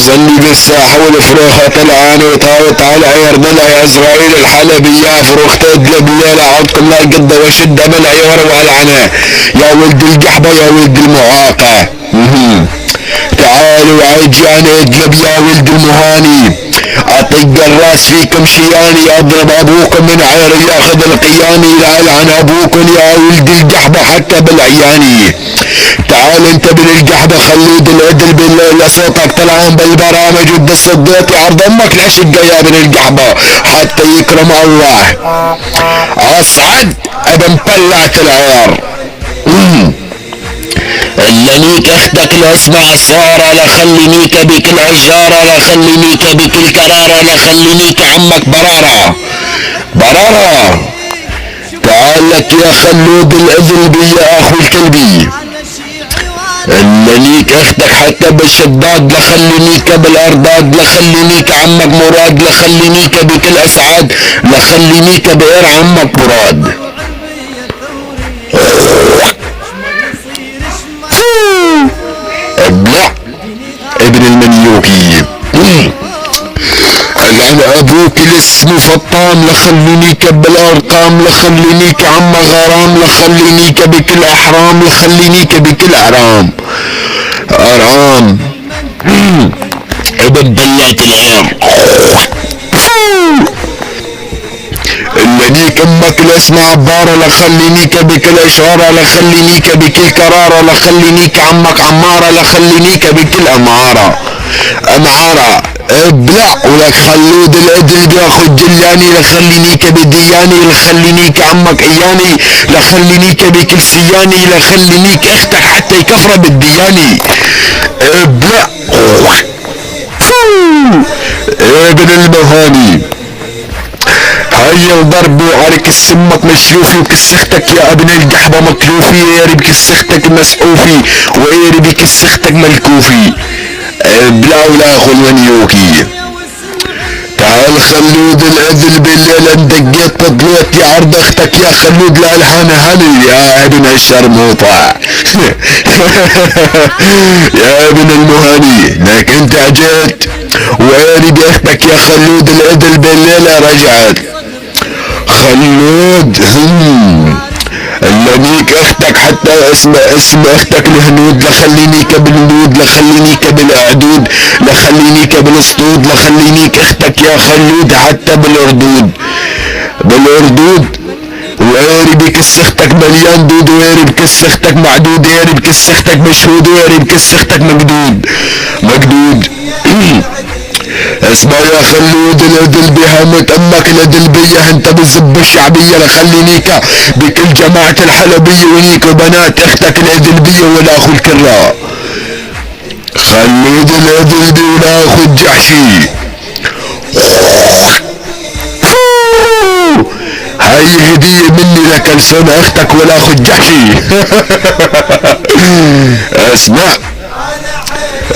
ظني بالساحة والفروخة طلعان وطاوت على عير ضلع اسرائيل الحلبية فروختي بالليلة عودكم لا القدة وشدة بالعيور والعنى يا ولد القحبة يا ولد المعاقة. تعالوا عجاني اقلب يا ولد المهاني اطق الراس فيكم شياني اضرب ابوكم من عير ياخذ القياني لعن ابوكم يا ولد القحبة حتى بالعياني. تعال انت من القحبة خلود العدل بالليل صوتك طلعان بالبرامج ودس الضيط عرض امك العشقة يا ابن القحبة حتى يكرم الله. اصعد ابن طلعت العيار لنيك اختك لاسمع صارة لخلينيك بكل عجارة لخلينيك بكل كرارة لخلينيك عمك برارة برارة. تعال لك يا خلود الاذن بي يا اخو الكلبي لنيك اختك حتى بالشداد لخلينيك بالارضاد لخلينيك عمك مراد لخلينيك بكل اسعاد لخلينيك بئر عمك مراد. ابلع ابن المنيوكي لعن ابوك الاسم فطام لخلينيك بالارقام لخلينيك عم غرام لخلينيك بكل احرام لخلينيك بكل احرام ارام ابن بلات العير لنيك امك الاسم عبارة لخلينيك بكل اشارة لخلينيك بكل كرارة لخلينيك عمك عمارة لخلينيك بكل امعارة امعارة. ابلع ولك خلود العدل بياخد جلاني لخلينيك بدياني لخلينيك عمك اياني لخلينيك بكل سياني لخلينيك اختك حتى يكفر بالدياني. ابلع ابن المهاني هيا ضربوا عليك السمك مشروفي وكسختك يا ابن القحبة مكلوفي وياري بكسختك مسحوفي وياري بكسختك ملكوفي. ابلع ولا اخو المنيوكي. تعال خلود العدل بالليل اندقيت طلعت يا عرض اختك يا خلود لالحان هني يا ابن الشرموطة يا ابن المهاني لك انت جيت وياري باختك يا خلود العدل بالليلة رجعت. خلود لنيك اختك حتى اسم اختك الهنود لخلينيك بالنود لخلينيك بالاعدود لخلينيك بالاسطود لخلينيك اختك يا خلود حتى بالاردود وياري بكس اختك مليان دود وياري بكس اختك معدود وياري بكس اختك مشهود وياري بكس اختك مقدود اسمع يا خلود العدل بهامة امك العدل بيه انت بالزب الشعبية لخلينيك بكل جماعة الحلبية ونيك وبنات اختك العدل بيه ولا اخو الكرة. خلود العدل بيه ولا اخو الجحشي. هاي هدية مني لك لسون اختك ولا اخو الجحشي اسمع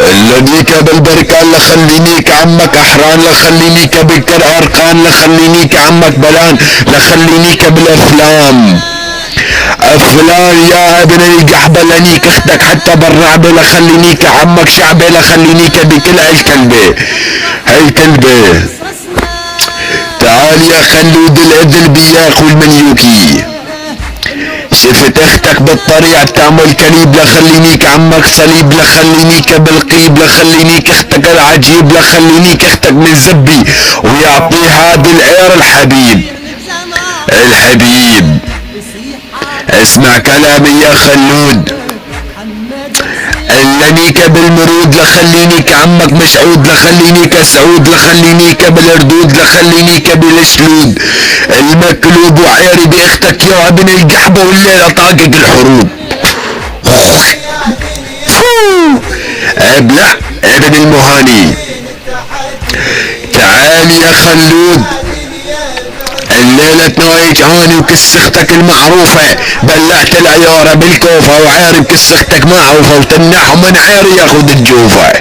لنيك بالبركان لخلينيك عمك احران لخلينيك بكر ارقان لخلينيك عمك بلان لخلينيك بالافلام يا ابن القحبة لنيك اختك حتى بالرعبة لخلينيك عمك شعبي لخلينيك بكل هالكلبة. تعال يا خلود العدل بيا اخو المنيوكي شفت اختك بالطريع تعمل كليب لخلينيك عمك صليب لخلينيك بالقيب لخلينيك اختك العجيب لخلينيك اختك من زبي ويعطيها بالعير الحبيب. اسمع كلامي يا خلود لنيك بالمرود لخلينيك عمك مسعود لخلينيك سعود لخلينيك بالاردود لخلينيك بالشلود المكلوب وعيري باختك يا ابن القحبة والليلة طاقق الحروب. ابلع ابن المهاني. تعال يا خلود الليلة نايج اني وكسختك المعروفة بلعت العيارة بالكوفة وعيري بكسختك معروفة وتنحوا من عيري ياخد الجوفة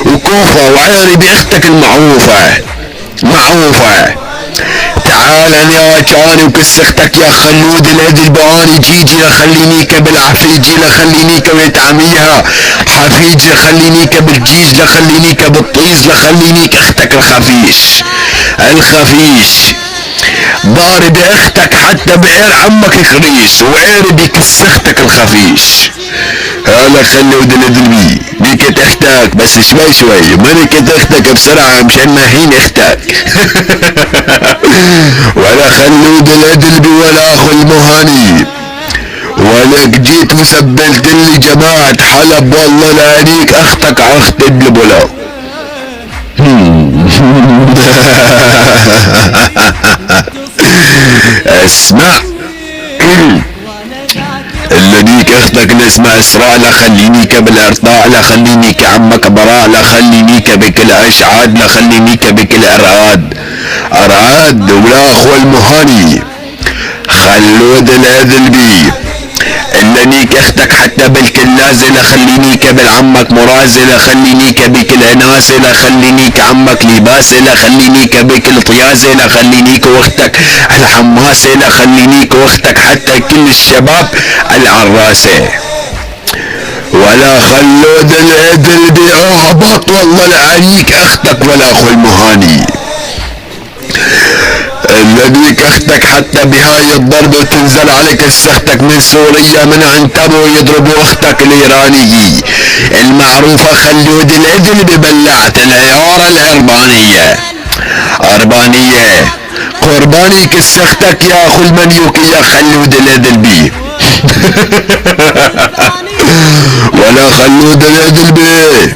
وكوفة وعيري باختك المعروفة. تعال يا جاني وكسختك يا خلود الادل باني جيجي لخلينيك بالعفيجي لخلينيك بتعميها حفيجي لخلينيك بالجيج لخلينيك بالطيز لخلينيك اختك الخفيش ضارب اختك حتى بعير عمك كريس وعير بيكس اختك الخفيش. هلا خلود الادل بيكت اختك بس شوي مركت اختك بسرعة مشان ما هين اختك. ولا خلود الادلبي ولا اخو المهاني ولك جيت وسبلت لي جماعة حلب والله لانيك اختك اخت البلا. اسمع اللذيك اختك اللي اسمها اسراء لخلينيك بالارطاء لخلينيك عمك براء لخلينيك بكل اشعاد لخلينيك بكل ارعاد ولا اخو المهاني خلود الادلبي اللنيك اختك حتى بالكلازة لخلينيك بالعمك مرازة لخلينيك بكل اناسة لخلينيك عمك لباسة لخلينيك بكل طيازة لخلينيك واختك الحماسة لخلينيك واختك حتى كل الشباب العراسة. ولا خلود الادلبي اهبط والله لعليك اختك ولا اخو المهاني الذيك اختك حتى بهاي الضربة وتنزل عليك سختك من سوريا من عنتبه يضربوا اختك الايرانية المعروفة خلود الادل ببلعة العيارة الاربانية قرباني كس اختك يا اخو المنيوكي يا خلود الادل بي. ولا خلود الادل بي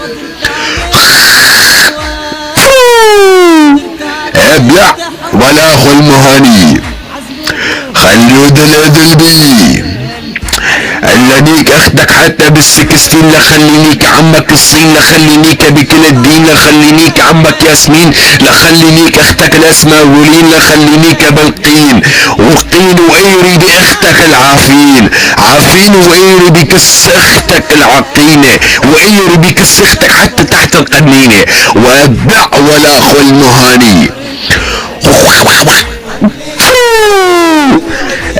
ابلع ولا اخو المهاني خلود الادلبي اللذيك اختك حتى بالسكستين لخلينيك عمك الصين لخلينيك بكل الدين لخلينيك عمك ياسمين لخلينيك اختك الاسماولين لخلينيك بالقين وقين وايري باختك عافين وايري بكس اختك العقينة وايري بكس اختك حتى تحت القنينة وابع ولا اخو المهاني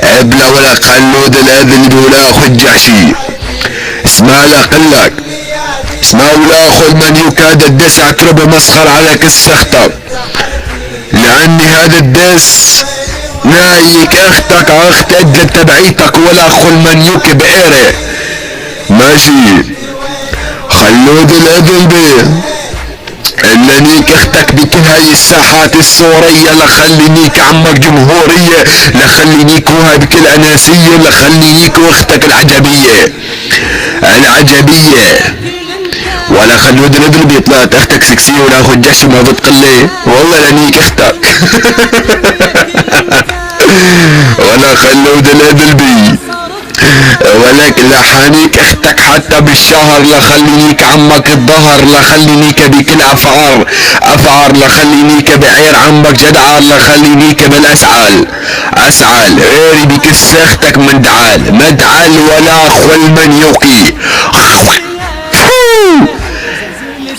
ابلا ولا خلود الادلبي ولا اخو الجعشي اسمع لا قلك اسمع ولا اخو المنيوك هذا الدس اعتربه مسخر على كس اختك لاني هذا الدس نايك اختك اخت ادل تبعيتك ولا اخو المنيوك بقيره ماشي. خلود الادلبي اللنيك اختك بكل هاي الساحات السورية لخلينيك عمك جمهورية لخلينيك وها بكل اناسية لخلينيك واختك العجبية ولا خلود الادلبي طلعت اختك سكسية ولا اخو الجحش ما بتقلي والله لنيك اختك. ولا خلود الادلبي ولك لحانيك اختك حتى بالشهر لخلينيك عمك الظهر لخلينيك بكل افعار لخلينيك بعير عمك جدعار لخلينيك بالاسعال غيري بكس اختك مدعال ولا اخو المنيوقي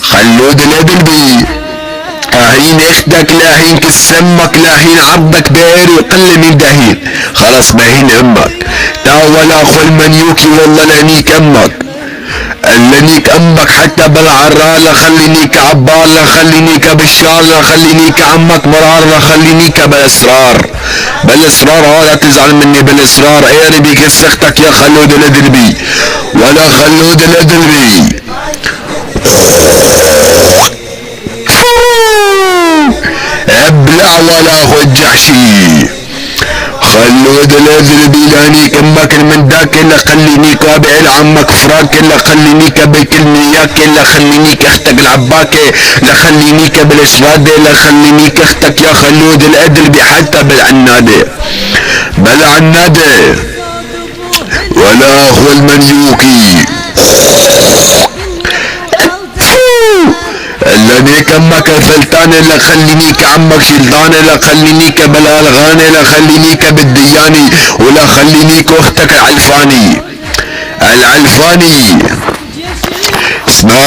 خلود الادلبي هين اختك لاهين كسمك لاهين عبك بير وقل من دهين خلاص باهين امك تا ولا اخو المنيوكي والله لانيك امك حتى بالعراء لخلينيك عبار لخلينيك بالشار لخلينيك عمك مرار لخلينيك بالاسرار لا تزعل مني بالاسرار ايري بكس اختك يا خلود الادلبي ولا خلود الادلبي ابلع ولا اخو الجحشي خلود الادلبي لانيك امك من داك اللي خلينيك وابعد عمك فراك اللي خلينيك بكل نياك اللي خلينيك اختك العباكة لخلينيك بالاشرادة لخلينيك اختك يا خلود الادلبي حتى بالعنادة ولا اخو المنيوكي لانيك امك الفلتانة لخلينيك عمك شلطانة لخلينيك بالالغانة لخلينيك بالدياني ولا خلينيك واختك العلفاني اسمع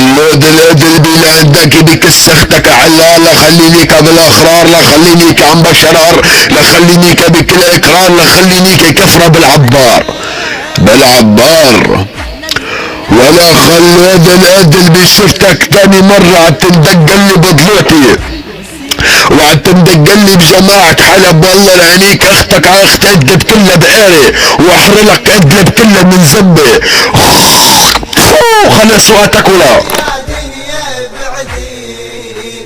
خلود الادل بي عندك بكس اختك علالة، خلينيك بالاخرار، لا خلينيك عم بشرار، لا خلينيك بكل اكرار، لا خلينيك كفرة بالعبار بالعبار. ولا خلود الادل بصرتك تاني مرة عتندقلي بضلوعتي وعتندقلي بجماعة حلب، والله لعينيك اختك على اخت ادلب كلها بقاري واحرلك ادلب كلها من ذنبي. خلص وقتك ولا